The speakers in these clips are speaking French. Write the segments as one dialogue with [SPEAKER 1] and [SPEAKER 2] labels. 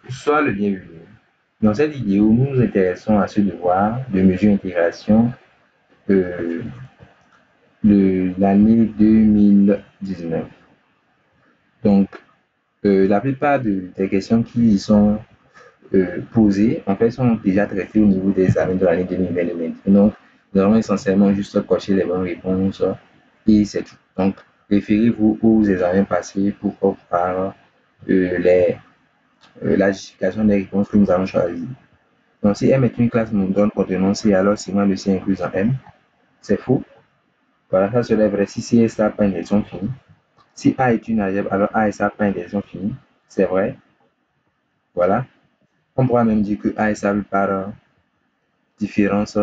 [SPEAKER 1] Soit le bienvenu. Dans cette vidéo, nous nous intéressons à ce devoir de mesure intégration euh, de l'année 2019. Donc, la plupart des questions qui y sont posées, en fait, sont déjà traitées au niveau des examens de l'année 2020. Donc, nous allons essentiellement juste cocher les bonnes réponses et c'est tout. Donc, référez-vous aux examens passés pour voir la justification des réponses que nous allons choisir. Donc, si M est une classe monotone contenant C, alors segment de C inclus en M. C'est faux. Voilà, ça serait vrai si C et ça pas une direction finie. Si A est une algèbre, alors A et ça pas une direction finie. C'est vrai. Voilà. On pourra même dire que A est stable par différence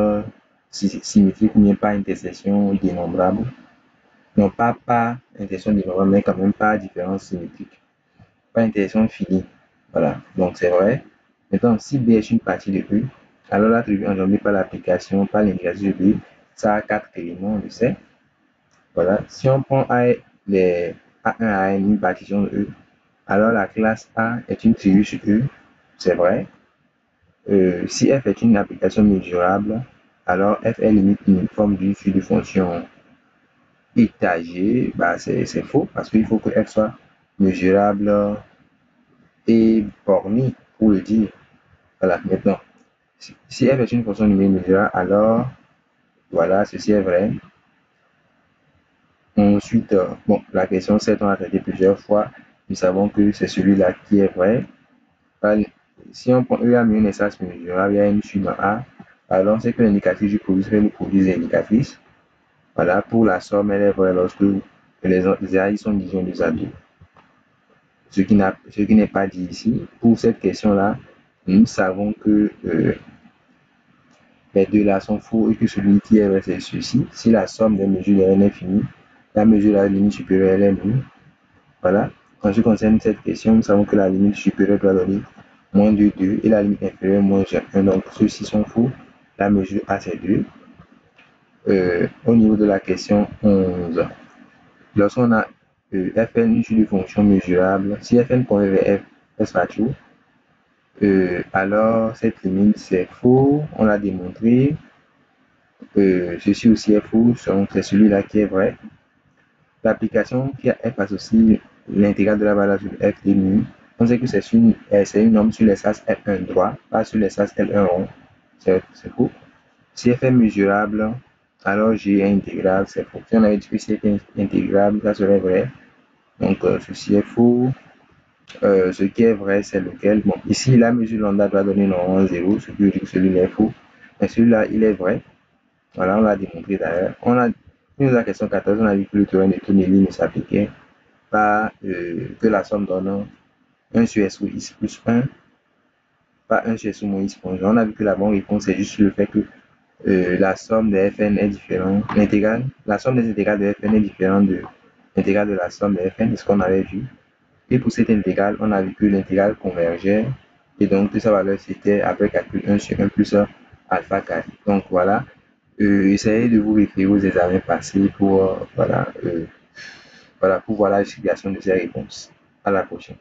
[SPEAKER 1] symétrique ou bien par intersection dénombrable. Non, pas par intersection dénombrable, mais quand même par différence symétrique. Pas intersection finie. Voilà. Donc, c'est vrai. Maintenant, si B est une partie de E, alors l'attribut engendré par l'application, par l'intégration de B, ça a 4 éléments, on le sait. Voilà. Si on prend les A1 à N, une partition de E, alors la classe A est une tribu sur E, c'est vrai. Si F est une application mesurable, alors F est limite uniforme d'une suite de fonctions étagées, bah c'est faux parce qu'il faut que F soit mesurable et bornée pour le dire. Voilà, maintenant, si F est une fonction numérique mesurable, alors voilà, ceci est vrai. Ensuite, bon, la question 7, on l'a traité plusieurs fois. Nous savons que c'est celui-là qui est vrai. Si on prend E a un espace mesurable, il y a une suite dans A, alors c'est que l'indicatrice du produit serait le produit des indicatrices. Voilà, pour la somme, elle est vraie lorsque les AI sont divisés en 2 à 2. Ce qui n'est pas dit ici. Pour cette question-là, nous savons que les deux là sont faux et que celui qui est vrai, c'est ceci. Si la somme des mesures de n est finie, la mesure de la limite supérieure, elle est nulle. Voilà. En ce qui concerne cette question, nous savons que la limite supérieure doit donner moins de 2 et la limite inférieure moins 1. Donc, ceux-ci sont faux. La mesure A, c'est 2. Au niveau de la question 11, lorsqu'on a Fn une suite de fonctions mesurables, si Fn converge vers F, elle sera true. Alors, cette limite, c'est faux. On l'a démontré. Ceci aussi est faux. Donc, c'est celui-là qui est vrai. L'application qui a F associe l'intégrale de la valeur sur F demi. On sait que c'est une norme sur l'espace F1 droit, pas sur l'espace L1 rond. C'est faux. Si F est mesurable, alors G est intégrable, c'est faux. Si on avait dit que si F est intégrable, ça serait vrai. Donc, ceci est faux. Ce qui est vrai, c'est lequel. Bon, ici, la mesure lambda doit donner normalement 0, ce qui veut dire que celui-là est faux. Mais celui-là, il est vrai. Voilà, on l'a démontré d'ailleurs. Nous, la question 14, on a vu que le théorème de Tonelli ne s'appliquait pas, que la somme donne 1 sur S ou X plus 1, pas 1 sur S ou moins X point 1. On a vu que la bonne réponse est juste le fait que la somme des Fn est différente, la somme des intégrales de Fn est différente de l'intégrale de la somme de Fn, c'est ce qu'on avait vu. Et pour cette intégrale, on a vu que l'intégrale convergeait et donc que sa valeur c'était après calcul 1 sur 1 plus alpha carré. Donc voilà, essayez de vous référer aux examens passés pour, voilà, pour voir la justification de ces réponses. À la prochaine.